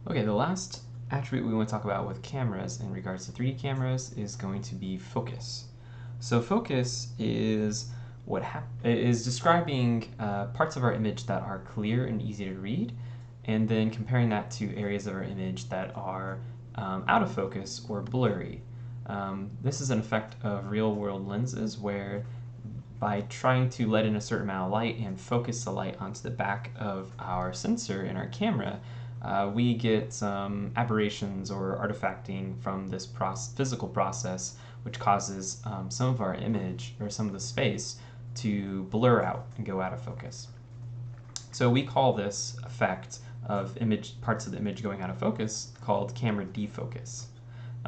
Okay, the last attribute we want to talk about with cameras in regards to 3D cameras is going to be focus. So focus is is describing parts of our image that are clear and easy to read, and then comparing that to areas of our image that are out of focus or blurry. This is an effect of real-world lenses where by trying to let in a certain amount of light and focus the light onto the back of our sensor in our camera, we get some aberrations or artifacting from this physical process, which causes some of our image or some of the space to blur out and go out of focus. So we call this effect of parts of the image going out of focus called camera defocus.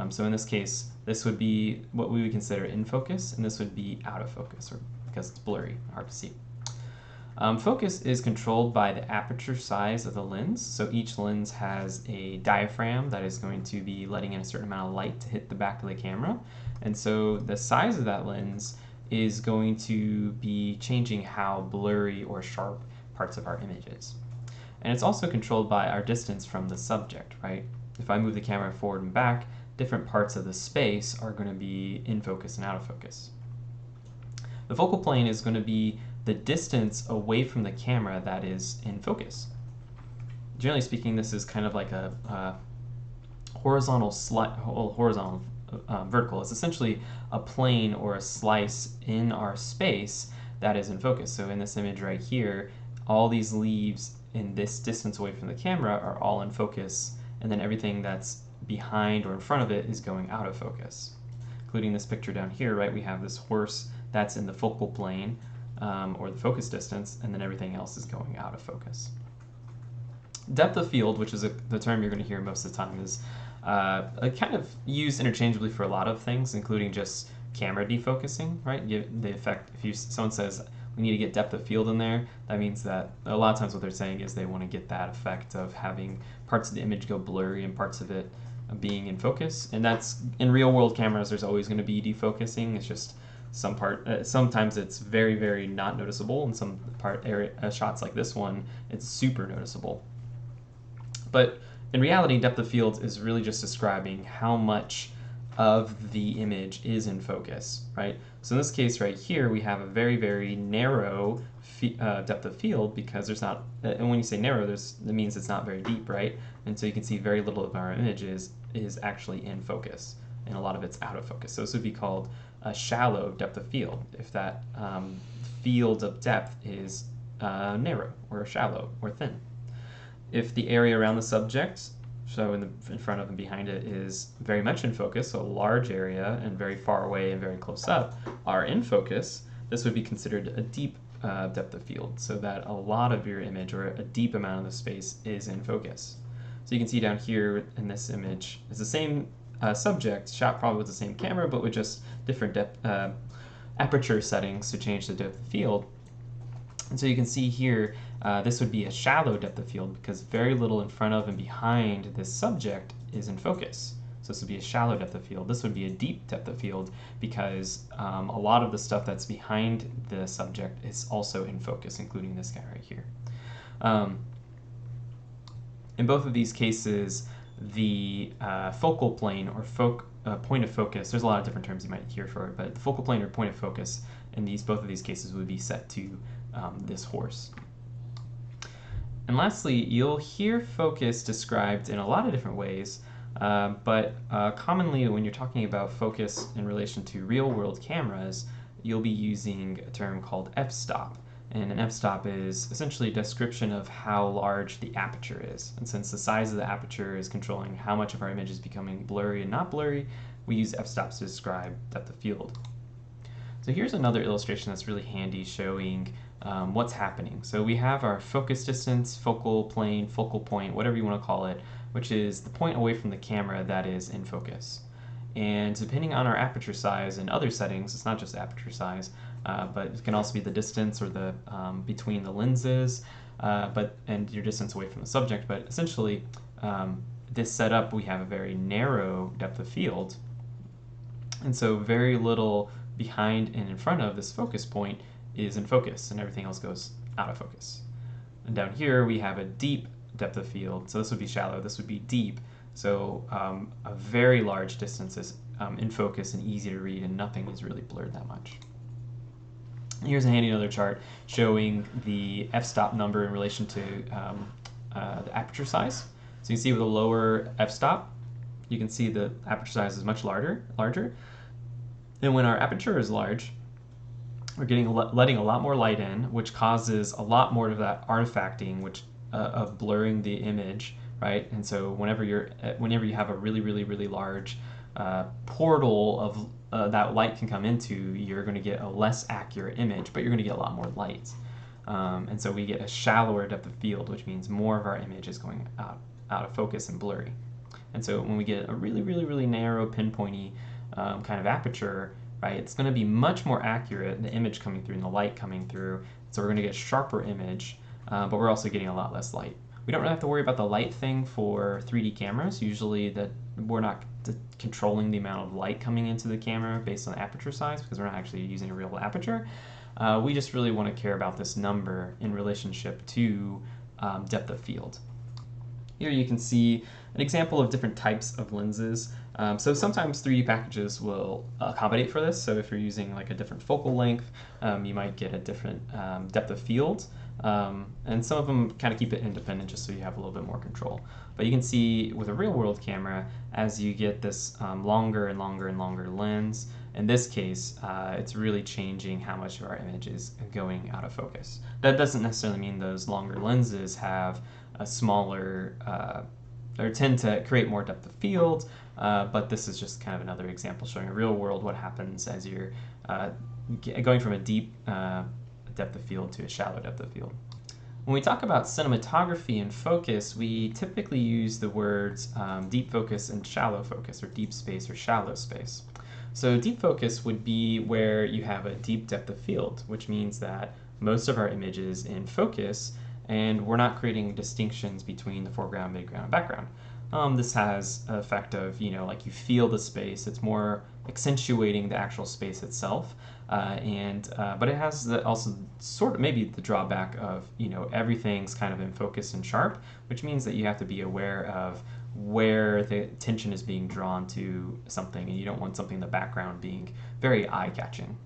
So in this case, this would be what we would consider in focus, and this would be out of focus, or because it's blurry, hard to see. Focus is controlled by the aperture size of the lens. So each lens has a diaphragm that is going to be letting in a certain amount of light to hit the back of the camera. And so the size of that lens is going to be changing how blurry or sharp parts of our image is. And it's also controlled by our distance from the subject, right? If I move the camera forward and back, different parts of the space are going to be in focus and out of focus. The focal plane is going to be the distance away from the camera that is in focus. Generally speaking, this is kind of like a horizontal vertical. It's essentially a plane or a slice in our space that is in focus. So in this image right here, all these leaves in this distance away from the camera are all in focus, and then everything that's behind or in front of it is going out of focus. Including this picture down here, right? We have this horse that's in the focal plane, or the focus distance, and then everything else is going out of focus. Depth of field, which is the term you're going to hear most of the time, is kind of used interchangeably for a lot of things, including just camera defocusing, right? The effect, if someone says we need to get depth of field in there, that means that a lot of times what they're saying is they want to get that effect of having parts of the image go blurry and parts of it being in focus. And that's, in real world cameras, there's always going to be defocusing. It's just sometimes it's very, very not noticeable, and some shots like this one, it's super noticeable. But in reality, depth of field is really just describing how much of the image is in focus, right? So in this case right here, we have a very, very narrow depth of field because there's not, and when you say narrow, that means it's not very deep, right? And so you can see very little of our image is actually in focus, and a lot of it's out of focus. So this would be called a shallow depth of field if that field of depth is narrow or shallow or thin. If the area around the subject, so in front of and behind it, is very much in focus, so a large area and very far away and very close up are in focus, this would be considered a deep depth of field, so that a lot of your image or a deep amount of the space is in focus. So you can see down here in this image, it's the same subject, shot probably with the same camera, but with just different aperture settings to change the depth of field. And so you can see here, this would be a shallow depth of field because very little in front of and behind this subject is in focus. So this would be a shallow depth of field. This would be a deep depth of field because a lot of the stuff that's behind the subject is also in focus, including this guy right here. In both of these cases, the focal plane or point of focus, there's a lot of different terms you might hear for it, but the focal plane or point of focus in both of these cases would be set to this horse. And lastly, you'll hear focus described in a lot of different ways, but commonly when you're talking about focus in relation to real-world cameras, you'll be using a term called f-stop. And an f-stop is essentially a description of how large the aperture is. And since the size of the aperture is controlling how much of our image is becoming blurry and not blurry, we use f-stops to describe depth of field. So here's another illustration that's really handy showing what's happening. So we have our focus distance, focal plane, focal point, whatever you want to call it, which is the point away from the camera that is in focus. And depending on our aperture size and other settings, it's not just aperture size, but it can also be the distance or the between the lenses, and your distance away from the subject. But essentially, this setup, we have a very narrow depth of field, and so very little behind and in front of this focus point is in focus, and everything else goes out of focus. And down here we have a deep depth of field. So this would be shallow, this would be deep. So a very large distance is in focus and easy to read, and nothing is really blurred that much. Here's a handy another chart showing the f-stop number in relation to the aperture size. So you can see with a lower f-stop, you can see the aperture size is much larger. And when our aperture is large, we're letting a lot more light in, which causes a lot more of that artifacting, which of blurring the image, right? And so whenever you have a really large portal of that light can come into, you're going to get a less accurate image, but you're going to get a lot more light. And so we get a shallower depth of field, which means more of our image is going out of focus and blurry. And so when we get a really narrow, pinpointy kind of aperture, right, it's going to be much more accurate, the image coming through and the light coming through. So we're going to get a sharper image, but we're also getting a lot less light. We don't really have to worry about the light thing for 3D cameras. Usually that we're not controlling the amount of light coming into the camera based on the aperture size, because we're not actually using a real aperture. We just really want to care about this number in relationship to depth of field. Here you can see an example of different types of lenses. So sometimes 3D packages will accommodate for this. So if you're using like a different focal length, you might get a different depth of field. And some of them kind of keep it independent just so you have a little bit more control. But you can see with a real world camera, as you get this longer and longer lens, in this case, it's really changing how much of our image is going out of focus. That doesn't necessarily mean those longer lenses have a smaller, or tend to create more depth of field, but this is just kind of another example showing a real world what happens as you're going from a deep depth of field to a shallow depth of field. When we talk about cinematography and focus, we typically use the words deep focus and shallow focus, or deep space or shallow space. So deep focus would be where you have a deep depth of field, which means that most of our image is in focus and we're not creating distinctions between the foreground, midground, and background. This has an effect of, like you feel the space. It's more accentuating the actual space itself. But it has also sort of maybe the drawback of, everything's kind of in focus and sharp, which means that you have to be aware of where the attention is being drawn to something, and you don't want something in the background being very eye-catching.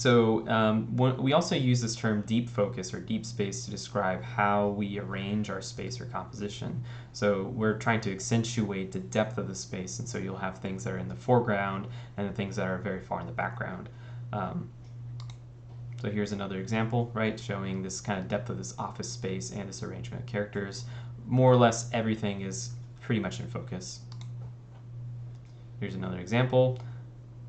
We also use this term deep focus or deep space to describe how we arrange our space or composition. So we're trying to accentuate the depth of the space, and so you'll have things that are in the foreground and the things that are very far in the background. So here's another example, right, showing this kind of depth of this office space and this arrangement of characters. More or less everything is pretty much in focus. Here's another example.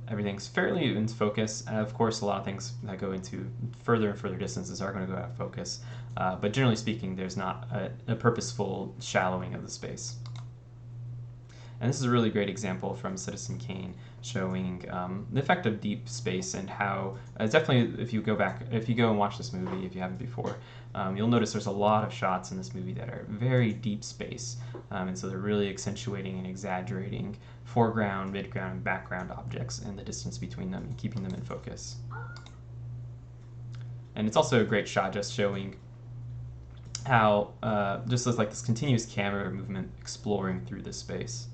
Everything's fairly in focus. Of course, a lot of things that go into further and further distances are going to go out of focus. But generally speaking, there's not a purposeful shallowing of the space. And this is a really great example from Citizen Kane showing the effect of deep space and how, definitely if you go and watch this movie, if you haven't before, you'll notice there's a lot of shots in this movie that are very deep space. And so they're really accentuating and exaggerating foreground, midground, and background objects and the distance between them and keeping them in focus. And it's also a great shot just showing how, just like this continuous camera movement exploring through this space.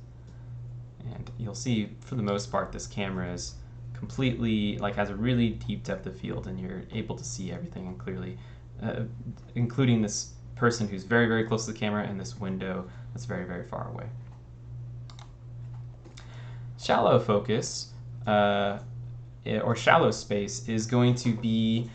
And you'll see, for the most part, this camera is completely, has a really deep depth of field, and you're able to see everything and clearly, including this person who's very close to the camera and this window that's very far away. Shallow focus, or shallow space, is going to be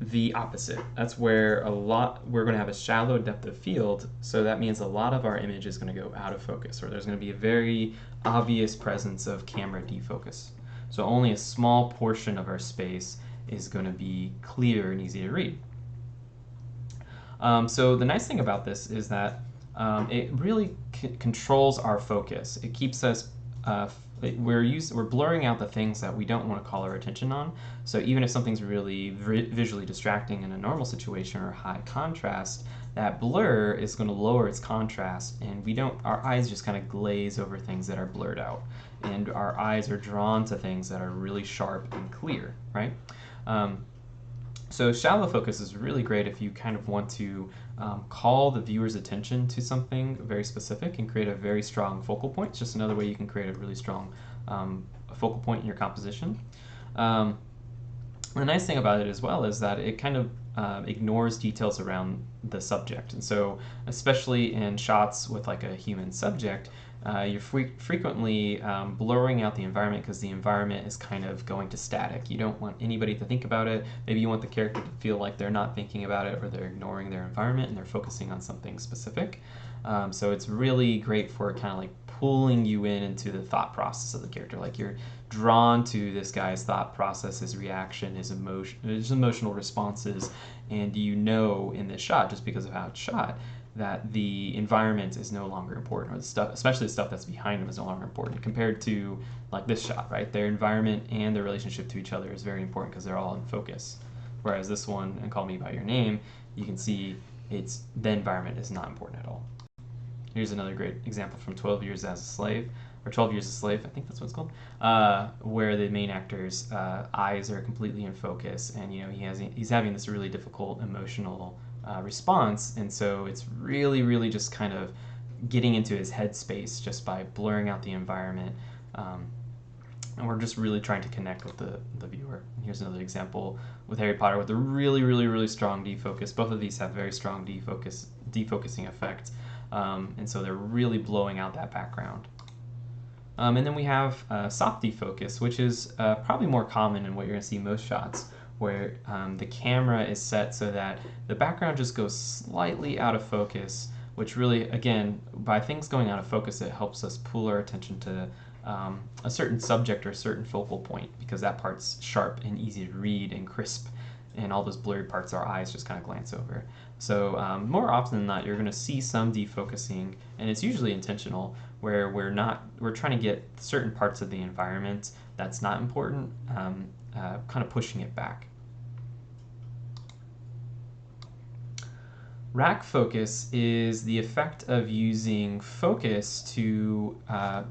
the opposite. That's where we're going to have a shallow depth of field, so that means a lot of our image is going to go out of focus, or there's going to be a very obvious presence of camera defocus. So only a small portion of our space is going to be clear and easy to read. So the nice thing about this is that it really controls our focus. It keeps us we're blurring out the things that we don't want to call our attention on. So even if something's really visually distracting in a normal situation or high contrast, that blur is going to lower its contrast, and our eyes just kind of glaze over things that are blurred out, and our eyes are drawn to things that are really sharp and clear, right? So shallow focus is really great if you kind of want to call the viewer's attention to something very specific and create a very strong focal point. It's just another way you can create a really strong focal point in your composition. The nice thing about it as well is that it kind of ignores details around the subject. And so, especially in shots with like a human subject, you're frequently blurring out the environment because the environment is kind of going to static. You don't want anybody to think about it. Maybe you want the character to feel like they're not thinking about it or they're ignoring their environment and they're focusing on something specific. So it's really great for kind of like pulling you into the thought process of the character. Like you're drawn to this guy's thought process, his reaction, his emotional responses, and you know in this shot, just because of how it's shot, that the environment is no longer important, or the stuff, especially the stuff that's behind them, is no longer important compared to like this shot, right? Their environment and their relationship to each other is very important because they're all in focus. Whereas this one, and Call Me by Your Name, you can see the environment is not important at all. Here's another great example from 12 Years as a Slave, or 12 Years a Slave, I think that's what it's called, where the main actor's eyes are completely in focus, and you know he's having this really difficult emotional response, and so it's really just kind of getting into his headspace just by blurring out the environment, and we're just really trying to connect with the viewer. And here's another example with Harry Potter with a really strong defocus. Both of these have very strong defocusing effect, and so they're really blowing out that background. And then we have soft defocus, which is probably more common in what you're going to see in most shots, where the camera is set so that the background just goes slightly out of focus, which really, again, by things going out of focus, it helps us pull our attention to a certain subject or a certain focal point, because that part's sharp and easy to read and crisp, and all those blurry parts our eyes just kind of glance over. So more often than not, you're going to see some defocusing, and it's usually intentional, where we're trying to get certain parts of the environment that's not important, kind of pushing it back. Rack focus is the effect of using focus to,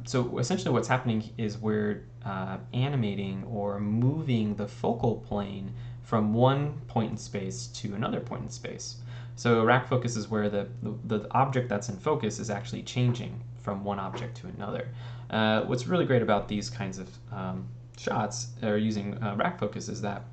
so essentially what's happening is we're animating or moving the focal plane from one point in space to another point in space. So rack focus is where the object that's in focus is actually changing from one object to another. What's really great about these kinds of shots, or using rack focus, is that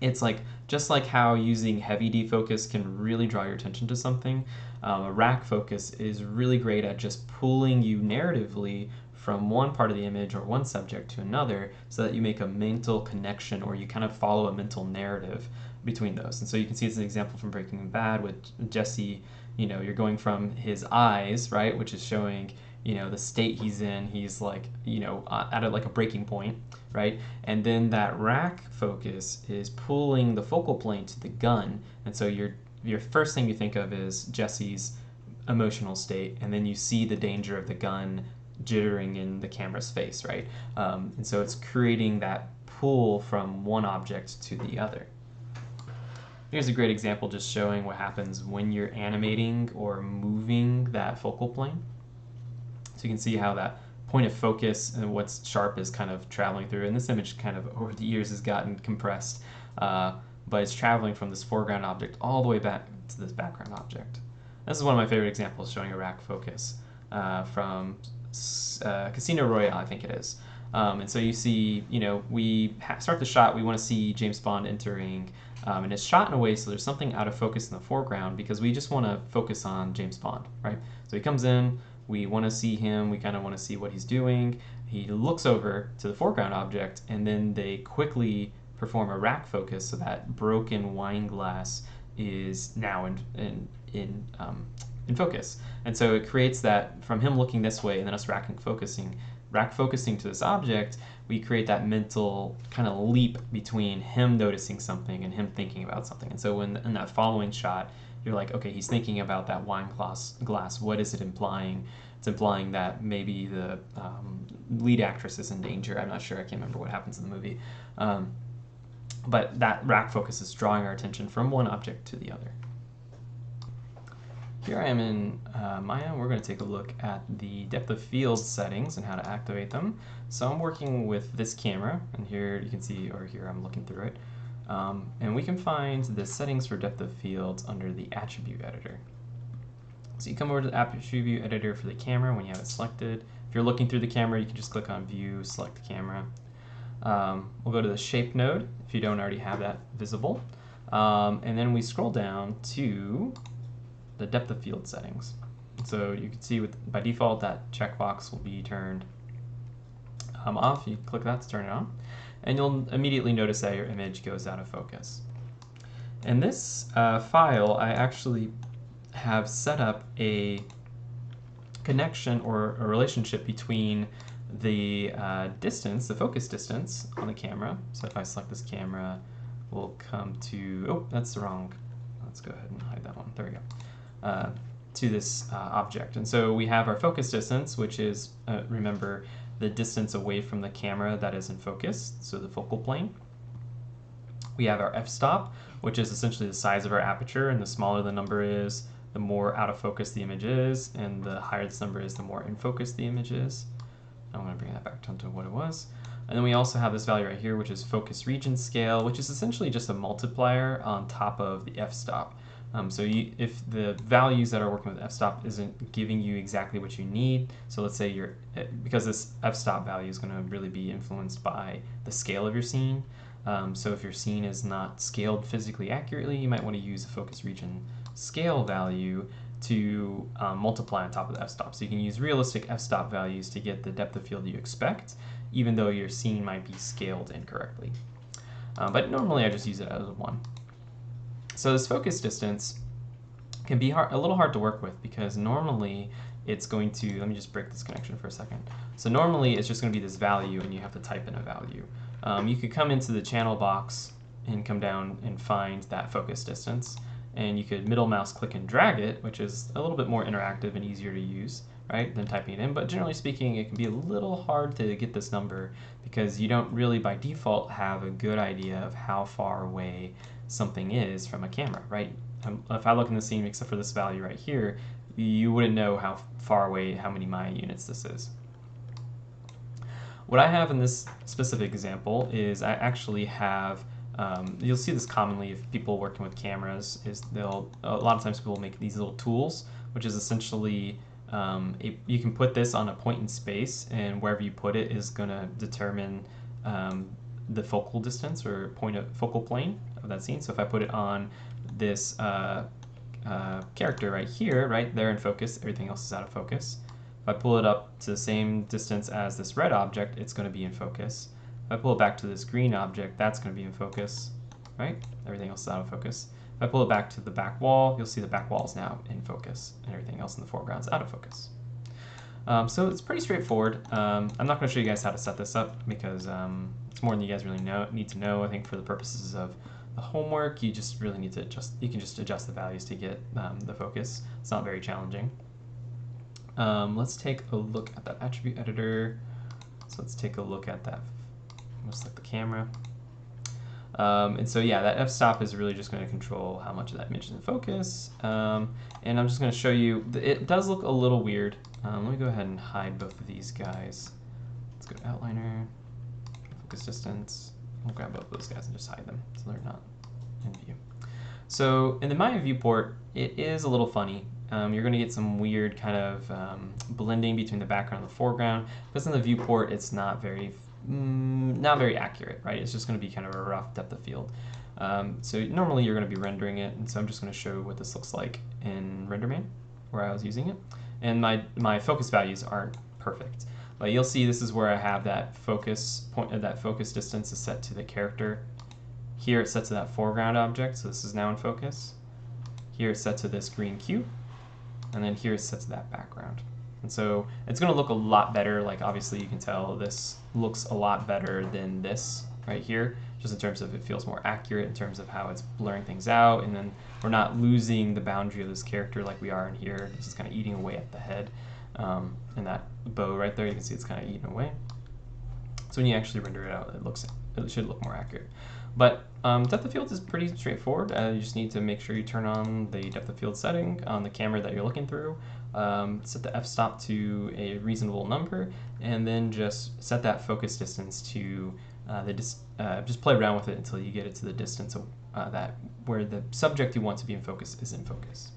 it's like, just like how using heavy defocus can really draw your attention to something, a rack focus is really great at just pulling you narratively from one part of the image or one subject to another, so that you make a mental connection, or you kind of follow a mental narrative between those. And so you can see it's an example from Breaking Bad with Jesse. You know, you're going from his eyes, right, which is showing, you know, the state he's in. He's like, you know, at like a breaking point, right? And then that rack focus is pulling the focal plane to the gun. And so your first thing you think of is Jesse's emotional state, and then you see the danger of the gun jittering in the camera's face, right? And so it's creating that pull from one object to the other. Here's a great example just showing what happens when you're animating or moving that focal plane. So you can see how that point of focus and what's sharp is kind of traveling through. And this image kind of over the years has gotten compressed, but it's traveling from this foreground object all the way back to this background object. This is one of my favorite examples showing a rack focus from Casino Royale, I think it is. And so you see, you know, we start the shot, we want to see James Bond entering, and it's shot in a way so there's something out of focus in the foreground, because we just want to focus on James Bond, right? So he comes in, we want to see him, we kind of want to see what he's doing. He looks over to the foreground object, and then they quickly perform a rack focus so that broken wine glass is now in focus. And so it creates that, from him looking this way and then us rack focusing to this object, we create that mental kind of leap between him noticing something and him thinking about something. And so in that following shot, you're like, okay, he's thinking about that wine glass. What is it implying? It's implying that maybe the lead actress is in danger. I'm not sure. I can't remember what happens in the movie. But that rack focus is drawing our attention from one object to the other. Here I am in Maya. We're going to take a look at the depth of field settings and how to activate them. So I'm working with this camera, and here you can see, or here I'm looking through it. And we can find the settings for depth of field under the attribute editor. So you come over to the attribute editor for the camera when you have it selected. If you're looking through the camera, you can just click on view, select the camera. We'll go to the shape node if you don't already have that visible. And then we scroll down to the depth of field settings. So you can see by default that checkbox will be turned off. You click that to turn it on, and you'll immediately notice that your image goes out of focus. In this file, I actually have set up a connection or a relationship between the distance, the focus distance on the camera. So if I select this camera, we'll come to, oh, that's the wrong, let's go ahead and hide that one. There we go. To this object. And so we have our focus distance, which is, remember, the distance away from the camera that is in focus, so the focal plane. We have our f-stop, which is essentially the size of our aperture, and the smaller the number is, the more out of focus the image is, and the higher this number is, the more in focus the image is. I'm going to bring that back down to what it was. And then we also have this value right here, which is focus region scale, which is essentially just a multiplier on top of the f-stop. So if the values that are working with f-stop isn't giving you exactly what you need, so let's say because this f-stop value is going to really be influenced by the scale of your scene. So if your scene is not scaled physically accurately, you might want to use a focus region scale value to multiply on top of the f-stop. So you can use realistic f-stop values to get the depth of field you expect, even though your scene might be scaled incorrectly. But normally I just use it as a 1. So this focus distance can be a little hard to work with, because normally it's going to, let me just break this connection for a second. So normally it's just going to be this value, and you have to type in a value. You could come into the channel box and come down and find that focus distance, and you could middle mouse click and drag it, which is a little bit more interactive and easier to use, right, than typing it in. But generally speaking, it can be a little hard to get this number, because you don't really by default have a good idea of how far away something is from a camera, right? If I look in the scene, except for this value right here, you wouldn't know how far away, how many Maya units this is. What I have in this specific example is I actually have, you'll see this commonly if people working with cameras, is a lot of times people make these little tools, which is essentially, you can put this on a point in space, and wherever you put it is going to determine the focal distance or point of focal plane of that scene. So if I put it on this character right here, right there in focus, everything else is out of focus. If I pull it up to the same distance as this red object, it's going to be in focus. If I pull it back to this green object, that's going to be in focus, right? Everything else is out of focus. If I pull it back to the back wall, you'll see the back wall is now in focus, and everything else in the foreground is out of focus. So it's pretty straightforward. I'm not going to show you guys how to set this up, because it's more than you guys really need to know. I think for the purposes of the homework, you just really need to you can just adjust the values to get the focus. It's not very challenging. Let's take a look at that attribute editor. So let's take a look at that. Let's select the camera. And so yeah, that f-stop is really just going to control how much of that image is in focus. And I'm just going to show you, it does look a little weird. Let me go ahead and hide both of these guys. Let's go to outliner, focus distance. I'll grab both of those guys and just hide them so they're not in view. So in the Maya viewport, it is a little funny. You're going to get some weird kind of blending between the background and the foreground, because in the viewport it's not very accurate, right? It's just going to be kind of a rough depth of field. So normally you're going to be rendering it, and so I'm just going to show what this looks like in RenderMan, where I was using it. And my focus values aren't perfect, but you'll see this is where I have that focus point, that focus distance is set to the character. Here it's set to that foreground object, so this is now in focus. Here it's set to this green cube, and then here it's set to that background. And so it's going to look a lot better. Like obviously you can tell this looks a lot better than this right here, just in terms of it feels more accurate in terms of how it's blurring things out, and then we're not losing the boundary of this character like we are in here. It's just kind of eating away at the head. And that bow right there, you can see it's kind of eating away. So when you actually render it out, it should look more accurate. But depth of field is pretty straightforward. You just need to make sure you turn on the depth of field setting on the camera that you're looking through. Set the f-stop to a reasonable number, and then just set that focus distance to just play around with it until you get it to the distance that where the subject you want to be in focus is in focus.